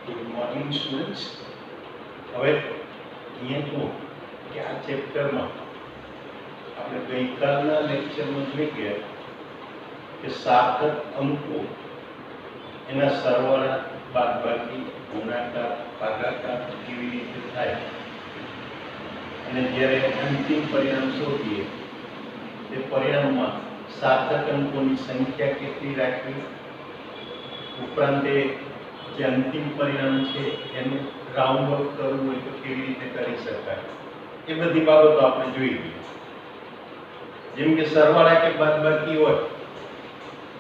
Good morning students. હવે અહીંયા જુઓ કે આ ચેપ્ટરમાં આપણે ગઈકાલના લેક્ચરમાં જોઈ ગયા કે સાર્થક અંકો એના સરવાળા, બાદબાકી, ગુણાકાર, ભાગાકાર કેવી રીતે થાય અને જ્યારે અંતિમ પરિણામ શોધીએ તે પરિણામમાં સાર્થક અંકોની સંખ્યા કેટલી રાખવી, ઉપરાંત જે અંતિમ પરિણામ છે એનું રાઉન્ડ ઓફ કરવું હોય તો કેવી રીતે કરી શકાય, એ બધી બાબતો આપણે જોઈ ગઈ. જેમ કે સરવાળા કે બાદબાકી હોય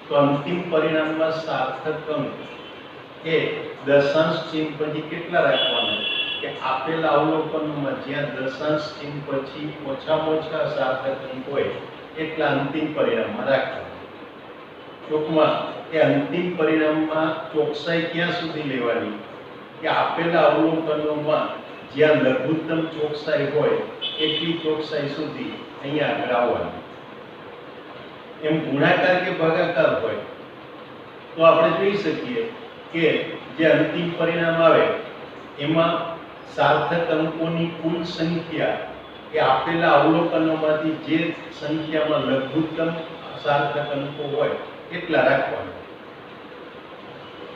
તો અંતિમ પરિણામમાં સાર્થક અંક એ દશાંશ ચિહ્ન પછી કેટલા રાખવાના કે આપેલા અવલોકનોમાં જ્યાં દશાંશ ચિહ્ન પછી ઓછામાં ઓછા સાર્થક અંક હોય એટલા અંતિમ પરિણામમાં રાખવાના. ટૂંકમાં એ અંતિમ પરિણામમાં ચોકસાઈ ક્યાં સુધી લેવાની કે આપેલા અવલોકનોમાં જ્યાં લઘુત્તમ ચોકસાઈ હોય એટલી ચોકસાઈ સુધી અહીંયા આગળ આવવાની. એમ ગુણાકાર કે ભાગાકાર હોય તો આપણે જોઈ શકીએ કે જે અંતિમ પરિણામ આવે એમાં સાર્થક અંકોની કુલ સંખ્યા એ આપેલા અવલોકનોમાંથી જે સંખ્યામાં લઘુત્તમ સાર્થક અંકો હોય એટલા રાખવાના.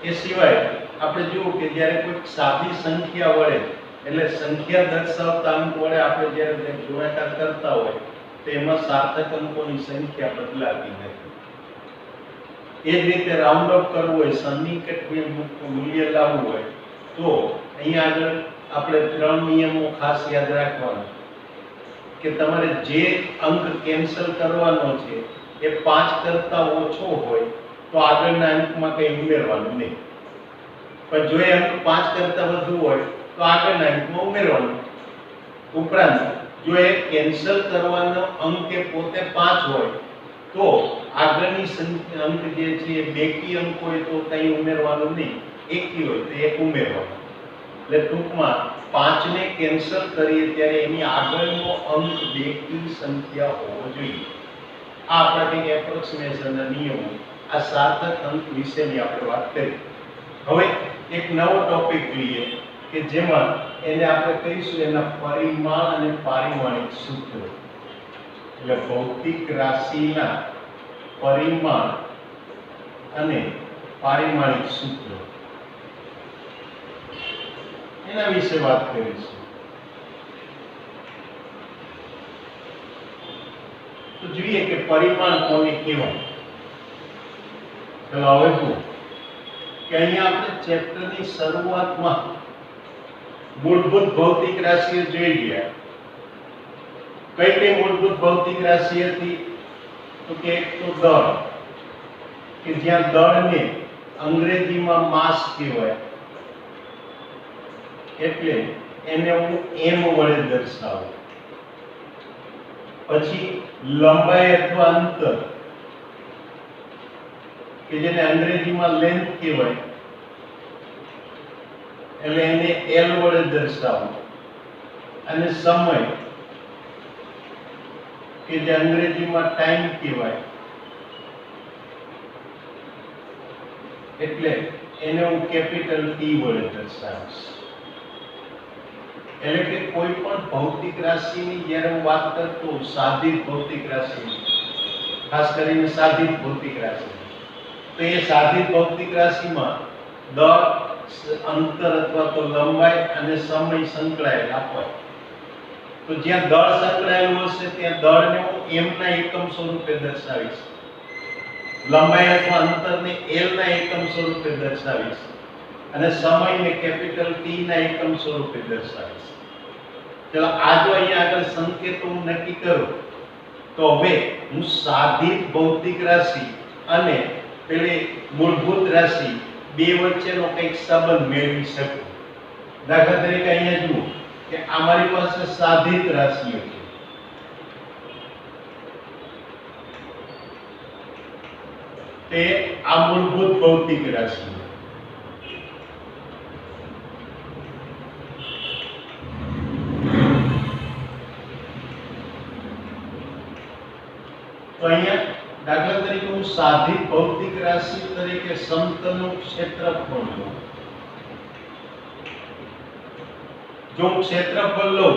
એ સિવાય આપણે જોયું કે જ્યારે કોઈ સાદી સંખ્યા વડે એટલે સંખ્યા દર્શાવતા અંક વડે આપણે જ્યારે ગુણાકાર કરતા હોય તો એમાં સાર્થક અંકોની સંખ્યા બદલાતી નથી. એ જ રીતે રાઉન્ડ ઓફ કરવું હોય, સન્નિકટ મૂલ્ય લાવવું હોય તો અહીંયા આગળ આપણે 3 નિયમો ખાસ યાદ રાખવાના કે તમારે જે અંક કેન્સલ કરવાનો છે એ 5 કરતા ઓછો હોય તો આગળના અંકમાં કંઈ ઉમેરવાનું નહીં, પણ જો એ અંક 5 કરતા વધુ હોય તો આગળના અંકમાં ઉમેરવાનું. ઉપરાંત જો એ કેન્સલ કરવાનો અંક એ પોતે 5 હોય તો આગળની અંક જે છે એ બેકી અંક હોય તો કંઈ ઉમેરવાનું નહીં, એકી હોય તો એક ઉમેરવાનું. એટલે ટૂંકમાં 5 ને કેન્સલ કરીએ ત્યારે એની આગળનો અંક બેકી સંખ્યા હોવો જોઈએ. આ આપણા કંઈક એપ્રોક્સિમેશનના નિયમો, આ સાર્થક અંક વિશેની આપણે વાત કરી. હવે એક નવો ટોપિક જોઈએ કે જેમાં એને આપણે કહીશું એના પરિમાણ અને પારિમાણિક સૂત્રો. એટલે ભૌતિક રાશિના પરિમાણ અને પારિમાણિક સૂત્રો એના વિશે વાત કરીશું. તો જોઈએ કે પરિમાણ કોને કહેવાય. ચલો હવે જુઓ કે અહીંયા આપણે ચેપ્ટરની શરૂઆતમાં મૂળભૂત ભૌતિક રાશિઓ જોઈ ગયા. કઈ કઈ મૂળભૂત ભૌતિક રાશિ હતી તો કે એક તો દળ, કે જ્યાં દળને અંગ્રેજીમાં માસ કહેવાય, એટલે એને હું m વડે દર્શાવું. પછી લંબાઈ અથવા અંતર, કે જેને અંગ્રેજીમાં લેન્થ કહેવાય, એટલે એને l વડે દર્શાવું. અને સમય, કે જે અંગ્રેજીમાં ટાઈમ કહેવાય, એટલે એને હું કેપિટલ T વડે દર્શાવીશ. એટલે કે કોઈ પણ ભૌતિક રાશિની જ્યારે હું વાત કરતો સાધિત ભૌતિક રાશિની, ખાસ કરીને સાધિત ભૌતિક રાશિ, તો એ સાધિત ભૌતિક રાશિમાં દળ, અંતર અથવા તો લંબાઈ અને સમય સંકળાયેલા હોય. તો જ્યાં દળ સંકળાયેલું હશે ત્યાં દળને હું m ના એકમ સ્વરૂપે દર્શાવીશ, લંબાઈ અથવા અંતરને l ના એકમ સ્વરૂપે દર્શાવીશ અને સમયને કેપિટલ T ના એકમ સ્વરૂપે દર્શાવીશ. ચલો આ જો અહીંયા આગળ સંકેતો હું નક્કી કરું તો હવે હું સાધિત ભૌતિક રાશિ અને પેલી મૂળભૂત રાશિ બે વચ્ચેનો કંઈક સંબંધ મેળવી શકું. દાખલા તરીકે અહીંયા જુઓ કે આ મારી પાસે સાધિત રાશિઓ છે. તે આ મૂળભૂત ભૌતિક રાશિ. તો અહીંયા દાખલા તરીકે હું સાધિત ભૌતિક રાશિ તરીકે સમતલનું ક્ષેત્રફળ લઉં. જો હું ક્ષેત્રફળ લઉં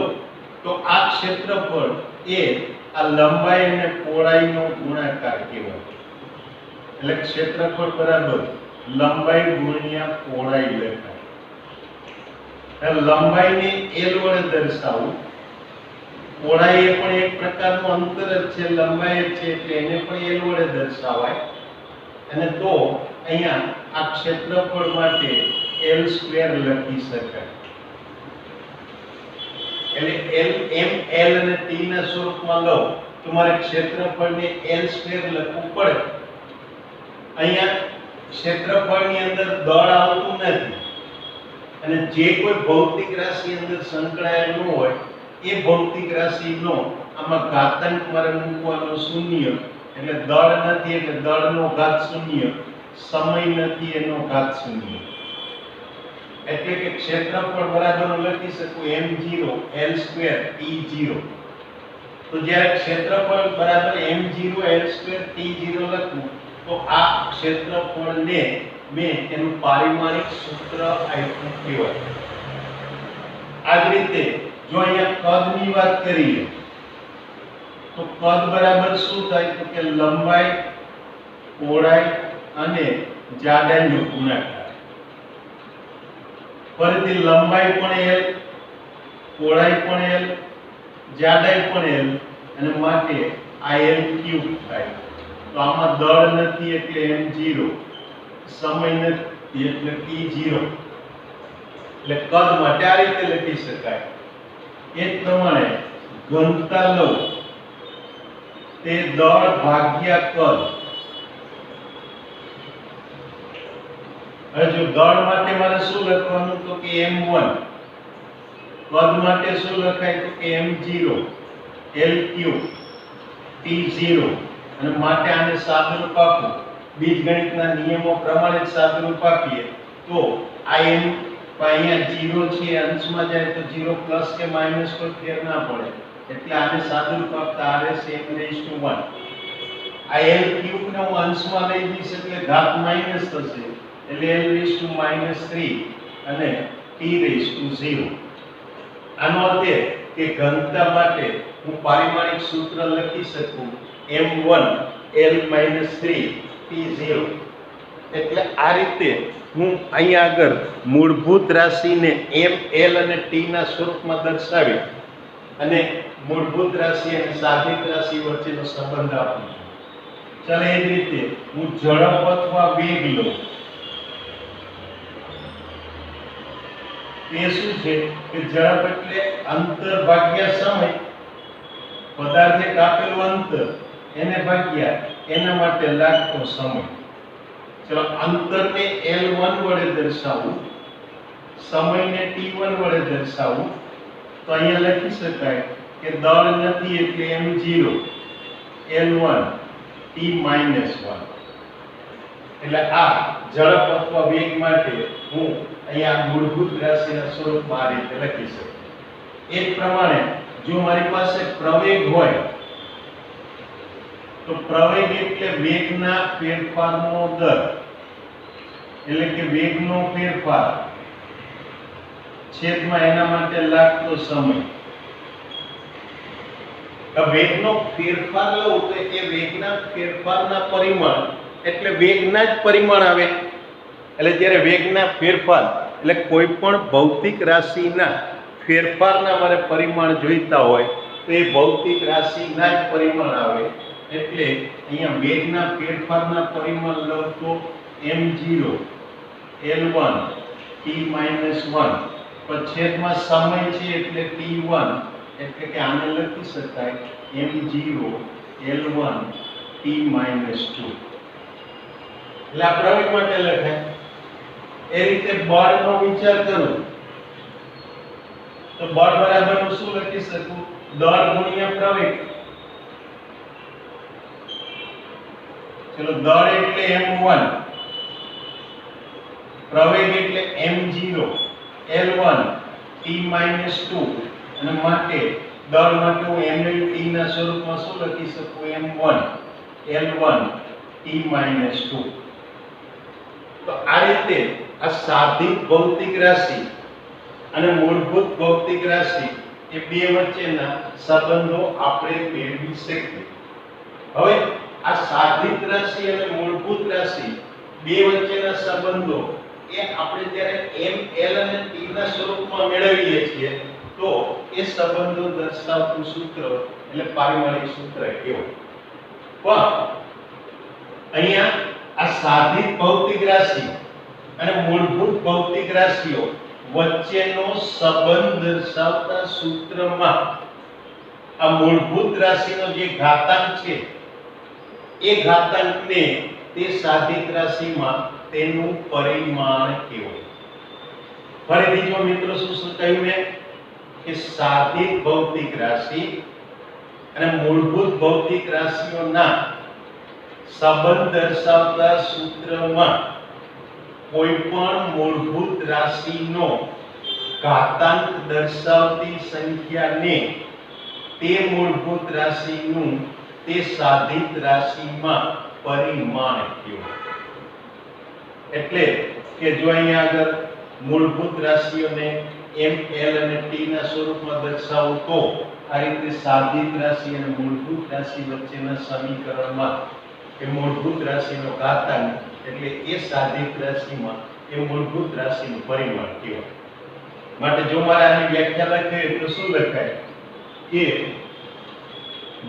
તો આ ક્ષેત્રફળ એ આ લંબાઈ અને પહોળાઈનો ગુણાકાર કહેવાય. એટલે ક્ષેત્રફળ બરાબર લંબાઈ ગુણ્યા પહોળાઈ લખાય. લંબાઈને L વડે દર્શાવું, પહોળાઈ એ પણ એક પ્રકારનું અંતર જ છે, લંબાઈ જ છે એટલે એને પણ L વડે દર્શાવાય. અને તો અહીંયા આ ક્ષેત્રફળ માટે L² લખી શકાય. એટલે L અને T ના સ્વરૂપમાં લો તો મારે ક્ષેત્રફળને L² લખવું પડે. અહીંયા ક્ષેત્રફળની અંદર દળ આવતું નથી અને જે કોઈ ભૌતિક રાશિ અંદર સંકળાયેલ ન હોય એ ભૌતિક રાશિનો આમાં ઘાતાંક મારે મૂકવાનો શૂન્ય. એટલે દળ નથી એટલે દળનો ઘાત શૂન્ય, સમય નથી એનો ઘાત શૂન્ય. એટલે કે ક્ષેત્રફળ બરાબર હું લખી શકું m0 L² T0. તો જ્યારે ક્ષેત્રફળ બરાબર m0 L² T0 લખું તો આ ક્ષેત્રફળને મેં એનું પારિમાણિક સૂત્ર આપ્યું કહેવાય. આ જ રીતે જો અહીંયા કદની વાત કરીએ તો કદ બરાબર શું થાય તો કે લંબાઈ, પહોળાઈ અને જાડાઈનો ગુણાકાર. ફરીથી લંબાઈ પણ L, પહોળાઈ પણ L, જાડાઈ પણ L અને માટે આ L³ થાય. તો આમાં દળ નથી એટલે m0, સમય નથી એટલે T0. એટલે કદ માટે આ રીતે લખી શકાય. એ જ પ્રમાણે ઘનતા લઉં તે દળ ભાગ્યા કદ. હવે જો દળ માટે મારે શું લખવાનું તો કે m1, કદ માટે શું લખાય તો કે m0 L³ T0 અને માટે આને સાદુરૂપ આપું, બીજગણિતના નિયમો પ્રમાણે સાદુરૂપ આપીએ તો આ m અહીંયા 0 છે, અંશમાં જાય તો 0 પ્લસ કે માઈનસ કોઈ ફેર ના પડે એટલે આને સાદુરૂપ આપતા r છે m1. આ L³ ને હું અંશમાં લઈ જઈશ એટલે ઘાત માઈનસ થશે એટલે L−3 અને T0. આનો અર્થ એ કે ઘનતા માટે હું પારિમાણિક સૂત્ર લખી શકું m1 L−3 T0. એટલે આ રીતે હું અહીંયા આગળ મૂળભૂત રાશિને m, L અને T ના સ્વરૂપમાં દર્શાવી અને મૂળભૂત રાશિ અને સાધિત રાશિ વચ્ચેનો સંબંધ આપું છું. ચાલો એ જ રીતે હું ઝડપ અથવા વેગ લઉં. એ શું છે કે ઝડપ એટલે અંતર ભાગ્યા સમય, પદાર્થે કાપેલું અંતર એને ભાગ્યા એના માટે લાગતો સમય. ચલો અંતરને L1 વડે દર્શાવું, સમયને T1 વડે દર્શાવું તો અહીંયા લખી શકાય કે દળ નથી એટલે m0 L1 T-1. એટલે આ ઝડપ અથવા વેગ માટે હું અહીંયા મૂળભૂત રાશિના સ્વરૂપમાં આ રીતે લખી શકું. એ જ પ્રમાણે જો મારી પાસે પ્રવેગ હોય તો પ્રવેગ એટલે વેગના ફેરફારનો દર, એટલે કે વેગનો ફેરફાર છેદમાં એના માટે લાગતો સમય. વેગનો ફેરફાર લઉં તો એ વેગના ફેરફારના પરિમાણ એટલે વેગના જ પરિમાણ આવે. એટલે જ્યારે વેગના ફેરફાર એટલે કોઈ પણ ભૌતિક રાશિના ફેરફારના મારે પરિમાણ જોઈતા હોય તો એ ભૌતિક રાશિના જ પરિમાણ આવે. એટલે અહીંયા વેગના ફેરફારના પરિમાણ લઉં તો m0 L1 T-1 પર છેદમાં સમય છે એટલે T1. એટલે કે આને લખી શકાય m0 L1 T-2. એટલે આ પ્રવેગ માટે લખાય. એ રીતે બળનો વિચાર કરું તો બળ બરાબર હું શું લખી શકું? દળ ગુણ્યા પ્રવેગ. ચલો દળ એટલે m1, પ્રવેગ એટલે m0 L1 T-2 અને માટે દળ માટે હું m T ના સ્વરૂપમાં શું લખી શકું? m1 L1 T-2. તો આ રીતે આ સાધિત ભૌતિક રાશિ અને મૂળભૂત ભૌતિક રાશિ એ બે વચ્ચેના સંબંધો આપણે મેળવી શકીએ. હવે આ સાધિત રાશિ અને મૂળભૂત રાશિ બે વચ્ચેના સંબંધો એ આપણે જ્યારે m l અને t ના સ્વરૂપમાં મેળવીએ છીએ તો એ સંબંધો દર્શાવતું સૂત્ર એટલે પારિમાણિક સૂત્ર કહેવાય. પણ અહીંયા આ સાધિત ભૌતિક રાશિ અને મૂળભૂત ભૌતિક રાશિઓ વચ્ચેનો સંબંધ દર્શાવતા સૂત્રમાં આ મૂળભૂત રાશિનો જે ઘાતાંક છે એ ઘાતાંકને તે સાધિત રાશિમાં તેનું પરિમાણ કહેવાય. ફરીથી જો મિત્રો શું કહ્યું મેં કે સાધિત ભૌતિક રાશિ અને મૂળભૂત ભૌતિક રાશિઓના સંબંધ દર્શાવતા સૂત્રમાં કોઈ પણ મૂળભૂત રાશિનો ઘાતાંક દર્શાવતી સંખ્યાને તે મૂળભૂત રાશિનું તે સાધિત રાશિમાં પરિમાણ કહેવાય. એટલે કે જો અહીંયા આગળ મૂળભૂત રાશિઓને m l અને t ના સ્વરૂપમાં દર્શાવો તો આ રીતે સાધિત રાશિ અને મૂળભૂત રાશિ વચ્ચેના સમીકરણમાં એ મૂળભૂત રાશિનો ઘાતાંક એટલે એ સાધિત રાશિમાં એ મૂળભૂત રાશિનું પરિમાણ કહેવાય. માટે જો મારે આની વ્યાખ્યા લખવી તો શું લખાય કે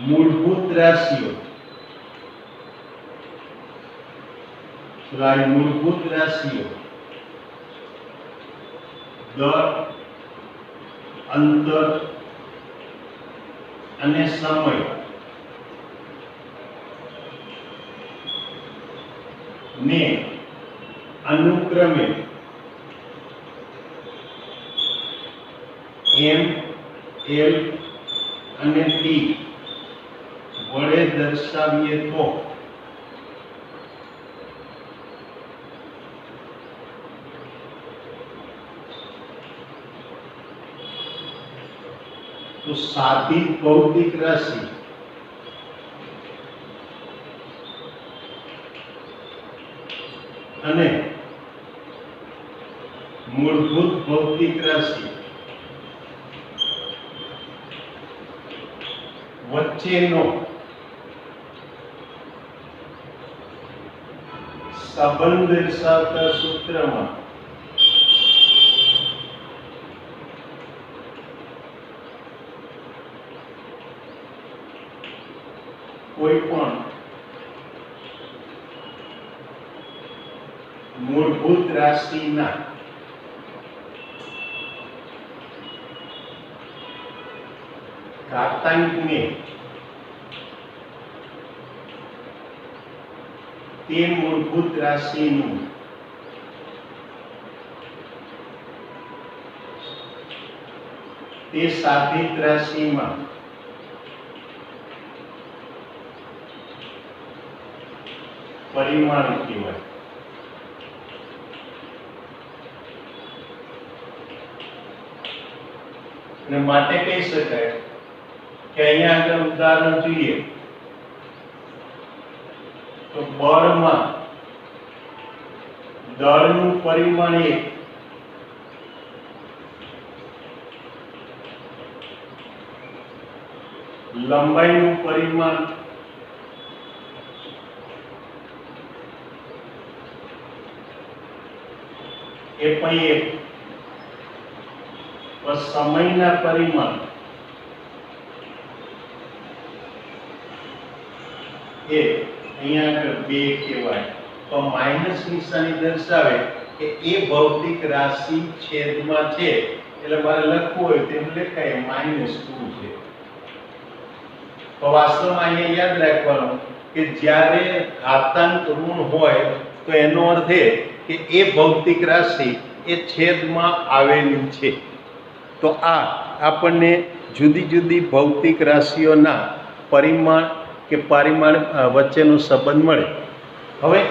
મૂળભૂત રાશિઓ મૂળભૂત રાશિઓ દર, અંતર અને સમય ને અનુક્રમે m l અને t વડે દર્શાવીએ તો સાધિત ભૌતિક રાશિ અને મૂળભૂત ભૌતિક રાશિ વચ્ચેનો સંબંધ દર્શાવતા સૂત્રમાં કોઈ પણ મૂળભૂત રાશિના ઘાતાંકને તે મૂળભૂત રાશિનું તે સાધિત રાશિમાં પરિમાણ કહેવાય. અને માટે કહી શકાય કે અહીંયા આગળ ઉદાહરણ જોઈએ તો બળમાં દળનું પરિમાણ 1, લંબાઈનું પરિમાણ એ પણ 1, સમયના પરિમાણ એ અહીંયા આગળ 2 કહેવાય. તો માઈનસ નિશાની દર્શાવે કે એ ભૌતિક રાશિ છેદમાં છે એટલે મારે લખવું હોય તેમ લખાય -2 છે. તો વાસ્તવમાં અહીંયા યાદ રાખવાનું કે જ્યારે ઘાતાંક ઋણ હોય તો એનો અર્થ એ કે એ ભૌતિક રાશિ એ છેદમાં આવેલી છે. તો આ આપણને જુદી જુદી ભૌતિક રાશિઓના પરિમાણ કે પરિમાણ વચ્ચેનો સંબંધ મળે. હવે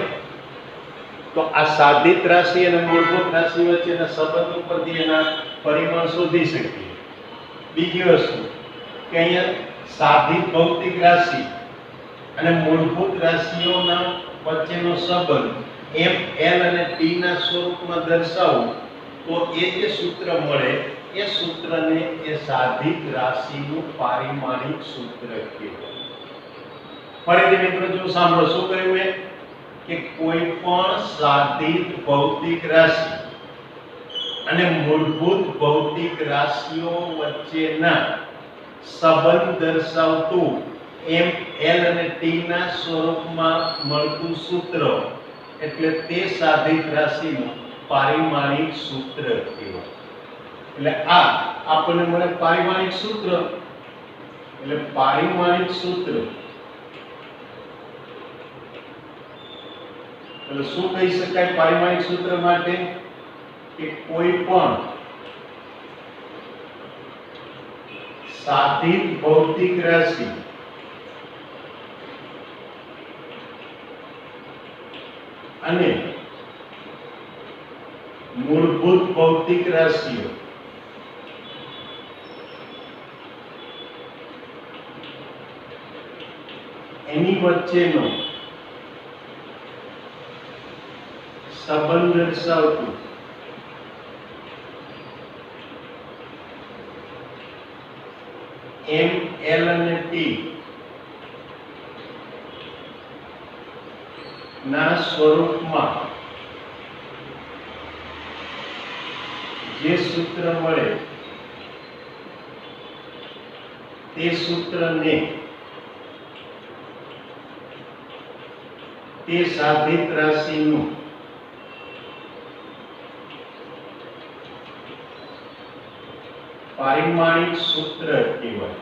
તો આ સાધિત રાશિ અને મૂળભૂત રાશિ વચ્ચેના સંબંધ ઉપરથી એના પરિમાણ શોધી શકીએ. બીજી વસ્તુ કે અહીંયા સાધિત ભૌતિક રાશિ અને મૂળભૂત રાશિઓના વચ્ચેનો સંબંધ m l અને t ના સ્વરૂપમાં દર્શાવવું તો એ જે સૂત્ર મળે એ સૂત્રને એ સાધિત રાશિનું પારિમાણિક સૂત્ર કહેવાય. ફરીથી મિત્રો જો સાંભળો શું કહ્યું એ કે કોઈ પણ સાધિત ભૌતિક રાશિ અને મૂળભૂત ભૌતિક રાશિઓ વચ્ચેના સંબંધ દર્શાવતું એમ એલ અને ટી ના સ્વરૂપમાં મળતું સૂત્ર એટલે તે સાધિત રાશિનું પારિમાણિક સૂત્ર કહેવાય. એટલે આ આપણને મળે પારિમાણિક સૂત્ર. એટલે પારિમાણિક સૂત્ર એટલે શું કહી શકાય પારિમાણિક સૂત્ર માટે કે કોઈ પણ સાધિત ભૌતિક રાશિ અને મૂળભૂત ભૌતિક રાશિઓ એની વચ્ચેનો સંબંધ દર્શાવતું એમ એલ અને ટી ના સ્વરૂપમાં જે સૂત્ર મળે તે સૂત્રને તે સાધિત રાશિનું પારિમાણિક સૂત્ર કહેવાય.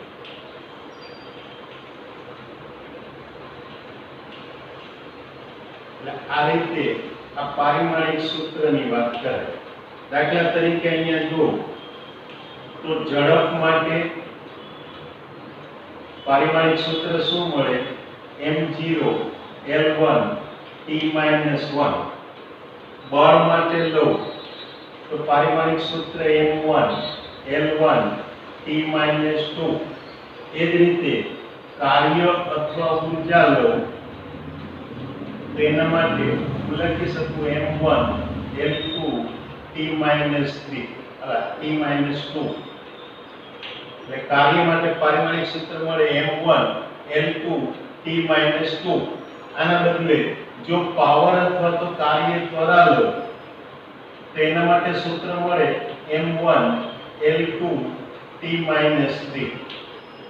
એટલે આ રીતે આ પારિમાણિક સૂત્રની વાત કરે. દાખલા તરીકે અહીંયા જો તો ઝડપ માટે પારિમાણિક સૂત્ર શું મળે m0 l1 t-1. બળ માટે લો તો પારિમાણિક સૂત્ર m1 l1 t-2. એ જ રીતે કાર્ય અથવા ઊર્જા લો તો એના માટે હું લખી શકું m1 l2 t-3 t-2. એટલે કાર્ય માટે પારિમાણિક સૂત્ર મળે m1 l2 t-2. આના બદલે જો પાવર અથવા તો કાર્ય ત્વરા લો તો એના માટે સૂત્ર મળે m1 l2 t-3.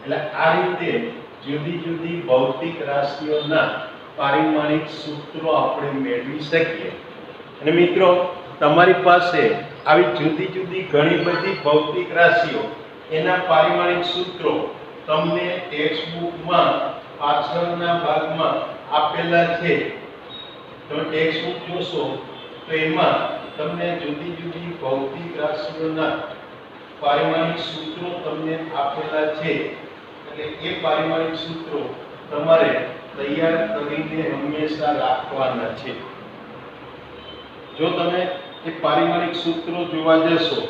એટલે આ રીતે જુદી જુદી ભૌતિક રાશિઓના પારિમાણિક સૂત્રો આપણે મેળવી શકીએ. અને મિત્રો તમારી પાસે આવી જુદી જુદી ઘણી બધી ભૌતિક રાશિઓ એના પારિમાણિક સૂત્રો તમને ટેક્સ્ટબુકમાં પાછળના ભાગમાં આપેલા છે. તમે ટેક્સ્ટબુક જોશો તો એમાં તમને જુદી જુદી ભૌતિક રાશિઓના પારિમાણિક સૂત્રો તમને આપેલા છે. એટલે એ પારિમાણિક સૂત્રો તમારે તૈયાર કરીને હંમેશા રાખવાના છે. જો તમે એ પારિમાણિક સૂત્રો જોવા જશો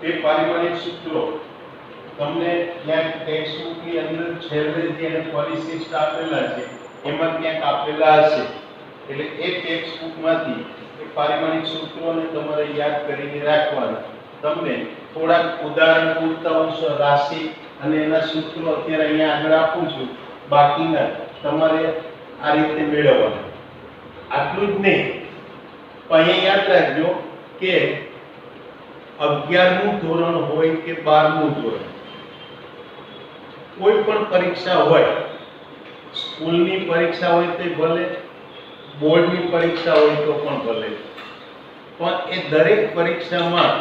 એ પારિમાણિક સૂત્રો તમને ક્યાંક ટેક્સ્ટબુકની અંદર છેલ્લે જે પરિશિષ્ટ આપેલા છે એમાં ક્યાંક આપેલા હશે. એટલે એ ટેક્સ્ટબુકમાંથી એ પારિમાણિક સૂત્રોને તમારે યાદ કરીને રાખવાના. તમને થોડાક ઉદાહરણ પૂરતા રાશિ અને એના સૂત્રો અત્યારે અહીંયા આગળ આપું છું. બાકીના તમારે આ રીતે મેળવવાના. આટલું જ નહીં પણ અહીંયા યાદ રાખજો કે 11મું ધોરણ હોય કે 12મું ધોરણ કોઈ પણ પરીક્ષા હોય, સ્કૂલની પરીક્ષા હોય તો ભલે, બોર્ડની પરીક્ષા હોય તો પણ ભલે, પણ એ દરેક પરીક્ષામાં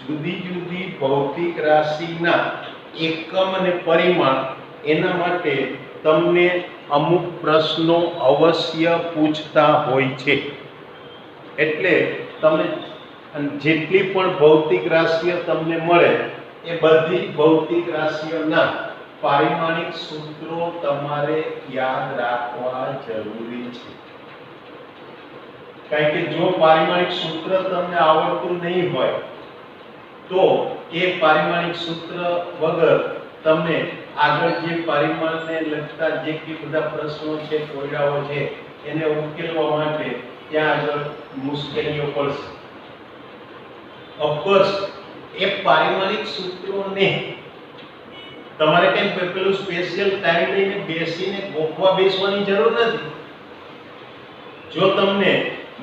જુદી જુદી ભૌતિક રાશિના એકમ અને પરિમાણ એના માટે તમને અમુક પ્રશ્નો અવશ્ય પૂછતા હોય છે. એટલે તમે જેટલી પણ ભૌતિક રાશિઓ તમને મળે એ બધી ભૌતિક રાશિઓના પારિમાણિક સૂત્રો તમારે યાદ રાખવા જરૂરી છે. કારણ કે જો પારિમાણિક સૂત્ર તમને આવડતું નહીં હોય તો એ પારિમાણિક સૂત્ર વગર તમને આગળ જે પરિમાણને લગતા જે કે બધા પ્રશ્નો છે, કોયડાઓ છે એને ઉકેલવા માટે ત્યાં આગળ મુશ્કેલીઓ પડશે. ઓફકોર્સ એ પારિમાણિક સૂત્રોને તમારે કંઈ પેલું સ્પેશિયલ ટાઈમ લઈને બેસીને ગોખવા બેસવાની જરૂર નથી. જો તમને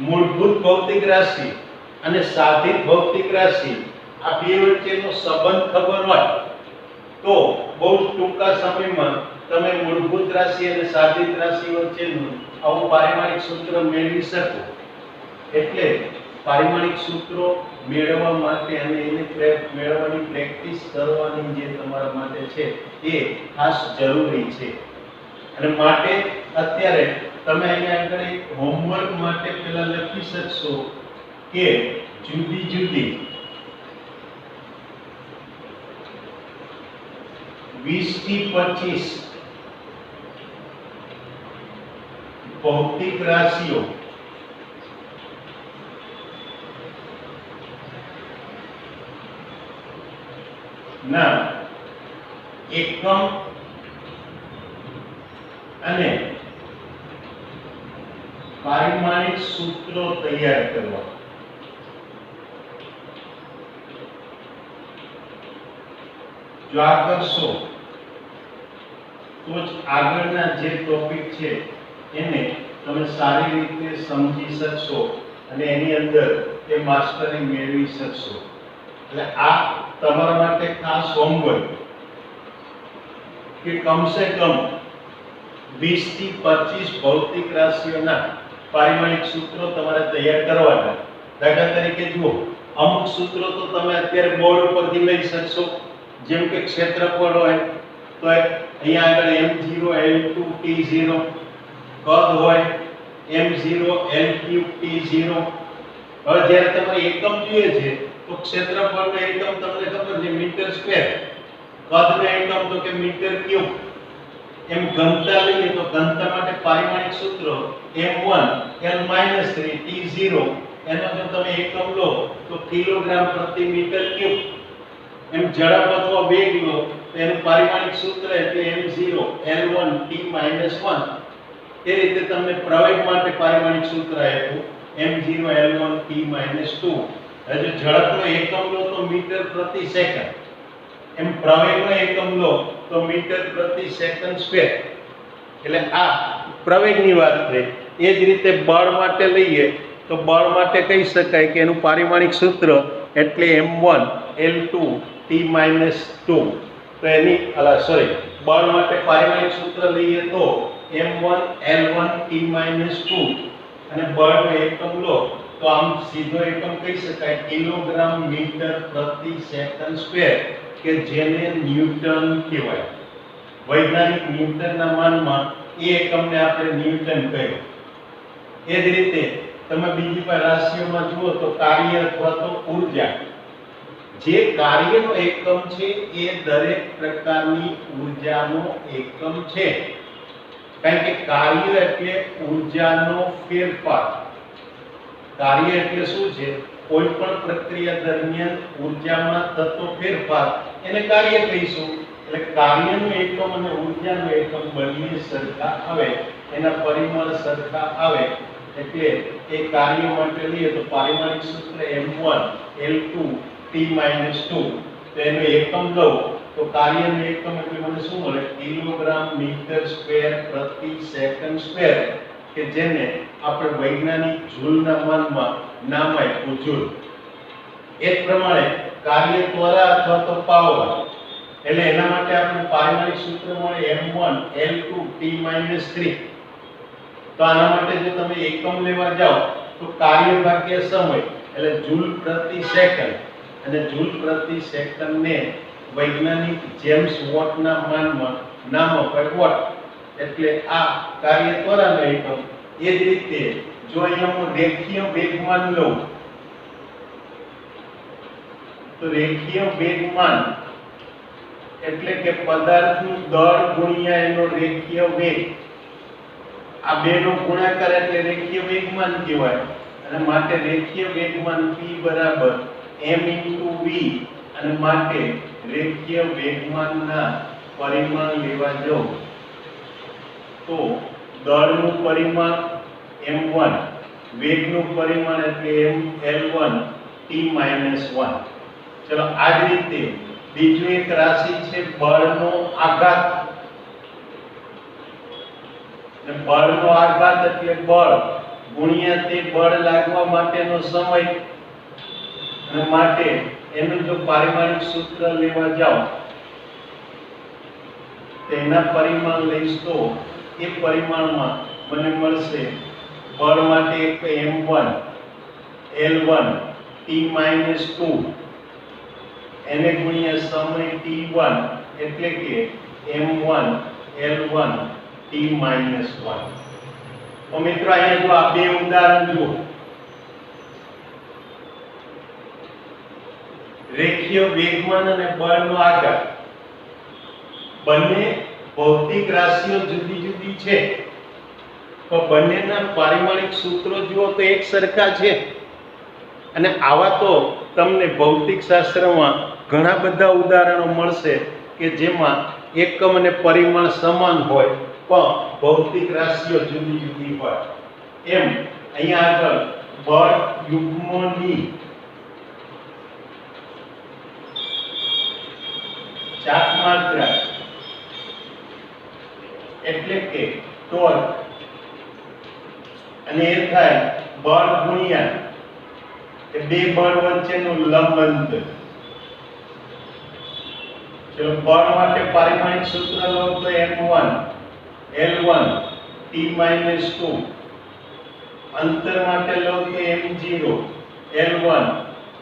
મૂળભૂત ભૌતિક રાશિ અને સાધિત ભૌતિક રાશિ આ બે વચ્ચેનો સંબંધ ખબર હોય તો બહુ ટૂંકા સમયમાં તમે મૂળભૂત રાશિ અને સાધિત રાશિ વચ્ચેનું આવું પારિમાણિક સૂત્ર મેળવી શકો. એટલે પારિમાણિક સૂત્રો મેળવવા માટે અને એને મેળવવાની પ્રેક્ટિસ કરવાની જે તમારા માટે છે એ ખાસ જરૂરી છે. અને માટે અત્યારે તમે અહીંયા આગળ એક હોમવર્ક માટે પહેલા લખી શકશો કે જુદી જુદી 20 થી 25 ભૌતિક રાશિઓ ના એકમ અને પારિમાણિક સૂત્રો તૈયાર કરવા. જો આ કરશો તો જ આગળના જે ટોપિક છે એને તમે સારી રીતે સમજી શકશો અને એની અંદર એ માસ્ટરી મેળવી શકશો. એટલે આ તમારા માટે ખાસ હોમવર્ક કે કમસે કમ 20 થી 25 ભૌતિક રાશિઓના પારિમાણિક સૂત્રો તમારે તૈયાર કરવાના. દાખલા તરીકે જુઓ, અમુક સૂત્રો તો તમે અત્યારે બોર્ડ ઉપરથી લઈ શકશો. જેમ કે ક્ષેત્રફળ હોય તો અહીંયા આગળ m0 l2 t0, કદ હોય m0 l3 t0. હવે જ્યારે તમારે એકમ જોઈએ છે તો ક્ષેત્રફળનો એકમ તમને ખબર છે મીટર સ્ક્વેર, કદનો એકમ તો કે મીટર ક્યુબ. એમ ઘનતા લઈએ તો ઘનતા માટે પારિમાણિક સૂત્ર m1 l-3 t0, એનો જો તમે એકમ લો તો કિલોગ્રામ પ્રતિ મીટર ક્યુબ. એમ ઝડપ અથવા વેગ લો તો એનું પારિમાણિક સૂત્ર એટલે m0 l1 t-1. એ રીતે તમને પ્રવેગ માટે પારિમાણિક સૂત્ર આપ્યું m0 l1 t-2. હવે જો ઝડપનો એકમ લો તો મીટર પ્રતિ સેકન્ડ, એમ પ્રવેગનો એકમ લો તો મીટર પ્રતિ સેકન્ડ સ્ક્વેર. એટલે આ પ્રવેગની વાત થઈ. એ જ રીતે બળ માટે લઈએ તો બળ માટે કહી શકાય કે એનું પારિમાણિક સૂત્ર એટલે m1 l2 t-2. તો એની બળ માટે પારિમાણિક સૂત્ર લઈએ તો m1 l1 t-2 અને બળનો એકમ લો તો આમ સીધો એકમ કહી શકાય કિલોગ્રામ મીટર પ્રતિ સેકન્ડ સ્ક્વેર, કે જેને ન્યૂટન કહેવાય. વૈજ્ઞાનિક ન્યૂટનના માનમાં એ એકમને આપણે ન્યૂટન કહીએ. એ જ રીતે તમે બીજી પર રાશિઓમાં જુઓ તો કાર્ય અથવા તો ઊર્જા. જે કાર્યનો એકમ છે એ દરેક પ્રકારની ઊર્જાનો એકમ છે. કારણ કે કાર્ય એટલે ઊર્જાનો ફેરફાર. કાર્ય એટલે શું છે? કોઈ પણ પ્રક્રિયા દરમિયાન ઊર્જામાં થતો ફેરફાર એને કાર્ય કહીશું. એટલે કાર્યનું એકમ અને ઊર્જાનું એકમ બંને સરખા આવે, એના પરિમાણ સરખા આવે. એટલે એ કાર્ય માટે લઈએ તો પારિમાણિક સૂત્ર m1 l2 t-2. તો એનો એકમ લઉં તો કાર્યનું એકમ એટલે મને શું મળે? કિલોગ્રામ મીટર સ્ક્વેર પ્રતિ સેકન્ડ સ્ક્વેર, કે જેને આપણે વૈજ્ઞાનિક જૂલના માનમાં નામ આપ્યું જૂલ. એ જ પ્રમાણે કાર્ય ત્વરા અથવા તો પાવર, એટલે એના માટે આપણે પારિમાણિક સૂત્ર મળે m1 l2 t-3. તો આના માટે જો તમે એકમ લેવા જાઓ તો કાર્ય ભાગ્યા સમય એટલે જૂલ પ્રતિ સેકન્ડ, અને જૂલ પ્રતિ સેકન્ડને વૈજ્ઞાનિક જેમ્સ વોટના માનમાં નામ અપાય વોટ. એટલે આ કાર્ય ત્વરાનો એકમ. એ જ રીતે જો અહીંયા હું રેખીય વેગમાન લઉં તો રેખીય વેગમાન એટલે કે પદાર્થનું દળ ગુણ્યા એનો રેખીય વેગ, આ બેનો ગુણાકાર એટલે રેખીય વેગમાન કહેવાય. અને માટે રેખીય વેગમાન p બરાબર m * v. અને માટે રેખીય વેગમાનના પરિમાણ લેવા જાઓ તો દળનું પરિમાણ m1 વેગનું પરિમાણ એટલે ml1 t-1. ચલો આ જ રીતે બીજું એક રાશિ છે બળનો આઘાત. બળનો આઘાત એટલે બળ ગુણ્યા તે બળ લાગવા માટેનો સમય, અને માટે એનું જો પારિમાણિક સૂત્ર લેવા જાઓ તેના પરિમાણ લઈશ તો એ પરિમાણમાં મને મળશે બળ માટે એક m1 l1 t-2 એને ગુણ્યા સમય t1 એટલે કે m1 l1 t-1. તો મિત્રો અહીંયા જો આ બે ઉદાહરણ જુઓ, રેખીય વેગમાન અને બળનો આઘાત બંને ભૌતિક રાશિઓ જુદી જુદી છે, તો બંનેના પારિમાણિક સૂત્રો જુઓ તો એક સરખા છે. અને આવા તો તમને ભૌતિક શાસ્ત્રમાં ઘણા બધા ઉદાહરણો મળશે કે જેમાં એકમ અને પરિમાણ સમાન હોય પણ ભૌતિક રાશિઓ જુદી જુદી હોય. એમ અહીંયા આગળ બળ યુગ્મની ચાક માત્રા એટલે કે ટોર્ક, અને એ થાય બળ ગુણ્યા એ બે બળ વચ્ચેનું લંબ અંતર. ચલો બળ માટે પારિમાણિક સૂત્ર લો તો m1 l1 t-2, અંતર માટે લો તો m0 l1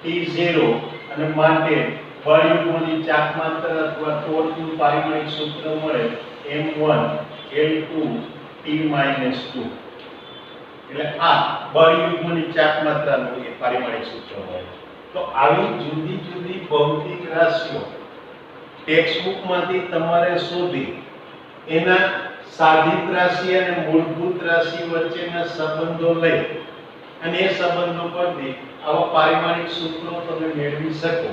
t0, અને માટે બળ યુગ્મની ચાક માત્રા અથવા ટોર્કનું પારિમાણિક સૂત્ર મળે m1 l2 t-2. એટલે આ બળ યુગ્મની ચાક માત્રાનું એ પારિમાણિક સૂત્ર મળે. તો આવી જુદી જુદી ભૌતિક રાશિઓ ટેક્સ્ટબુકમાંથી તમારે શોધી એના સાધિત રાશિ અને મૂળભૂત રાશિ વચ્ચેના સંબંધો લઈ અને એ સંબંધો પરથી આવા પારિમાણિક સૂત્રો તમે મેળવી શકો.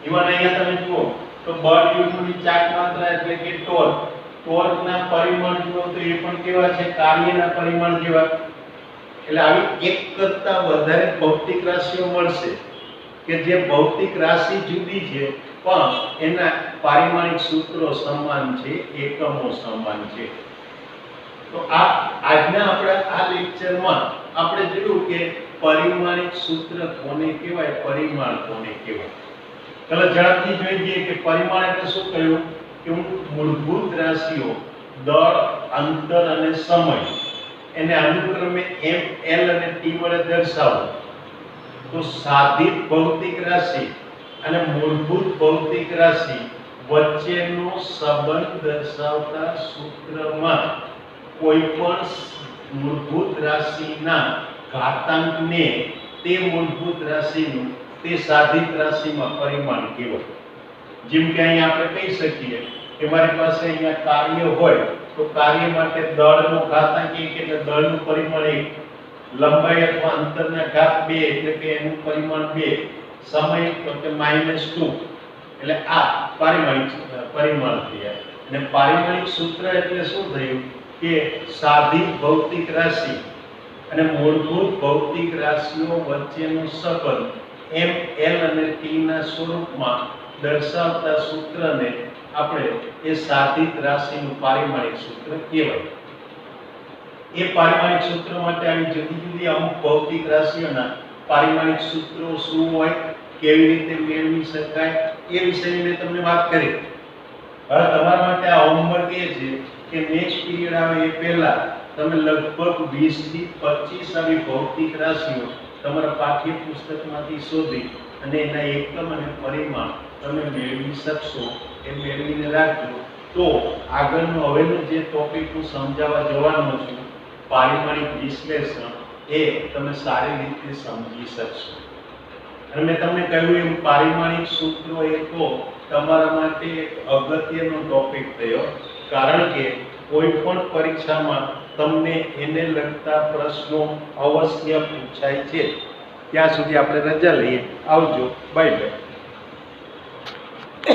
ઇવન અહીંયા તમે જુઓ તો બળ યુગ્મની ચાક માત્રા એટલે કે ટોર્ક, ટોર્કના પરિમાણ જુઓ તો એ પણ કેવા છે, કાર્યના પરિમાણ જેવા. એટલે આવી એક કરતા વધારે ભૌતિક રાશિઓ મળશે કે જે ભૌતિક રાશિ જુદી છે પણ એના પારિમાણિક સૂત્રો સમાન છે, એકમો સમાન છે. તો આજના આપણા આ લેક્ચરમાં આપણે જોયું કે પરિમાણિક સૂત્ર કોને કહેવાય, પરિમાણ કોને કહેવાય. ચાલો ઝડપથી જોઈ લઈએ કે પરિમાણ એટલે શું કહ્યું કે મૂળભૂત રાશિઓ દળ, અંતર અને સમય એને અનુક્રમે m, l અને t વડે દર્શાવો. તો સાધિત ભૌતિક રાશિ અને મૂળભૂત ભૌતિક રાશિ વચ્ચેનો સંબંધ દર્શાવતા સૂત્રમાં કોઈ પણ મૂળભૂત રાશિના ઘાતાંકને તે મૂળભૂત રાશિનું તે સાધિત રાશિમાં પરિમાણ કહેવાય. જેમ કે અહીંયા આપણે કહી શકીએ કે મારી પાસે અહીંયા કાર્ય હોય તો કાર્ય માટે દળનો ઘાતાંક 1 એટલે દળનું પરિમાણ 1, લંબાઈ અથવા અંતરના ઘાત 2 એટલે કે એનું પરિમાણ 2, સમય તો કે -2. એટલે આ પરિમાણ થયા. અને પારિમાણિક સૂત્ર એટલે શું થયું કે સાધિત ભૌતિક રાશિ અને મૂળભૂત ભૌતિક રાશિઓ વચ્ચેનો સંબંધ m, l અને t ના સ્વરૂપમાં દર્શાવતા સૂત્રને આપણે એ સાધિત રાશિનું પારિમાણિક સૂત્ર કહેવાય. એ પારિમાણિક સૂત્ર માટે આવી જુદી જુદી અમુક ભૌતિક રાશિઓના પારિમાણિક સૂત્રો શું હોય, કેવી રીતે મેળવી શકાય એ વિશેની મેં તમને વાત કરી. હવે તમારા માટે આ હોમવર્ક એ છે કે નેક્સ્ટ પીરિયડ આવે એ પહેલા તમે લગભગ 20 થી 25 આવી ભૌતિક રાશિઓ તમારા પાઠ્યપુસ્તકમાંથી શોધી અને એના એકમ અને પરિમાણ તમે મેળવી શકશો. એ મેળવીને રાખજો તો આગળનું હવેનું જે ટોપિક હું સમજાવવા જવાનો છું પારિમાણિક વિશ્લેષણ એ તમે સારી રીતે સમજી શકશો. અને મેં તમને કહ્યું એમ પારિમાણિક સૂત્રો એ તો તમારા માટે એક અગત્યનો ટોપિક થયો, કારણ કે કોઈ પણ પરીક્ષામાં તમને એને લગતા પ્રશ્નો અવશ્ય પૂછાય છે. ત્યાં સુધી આપણે રજા લઈએ. આવજો, બાય બાય.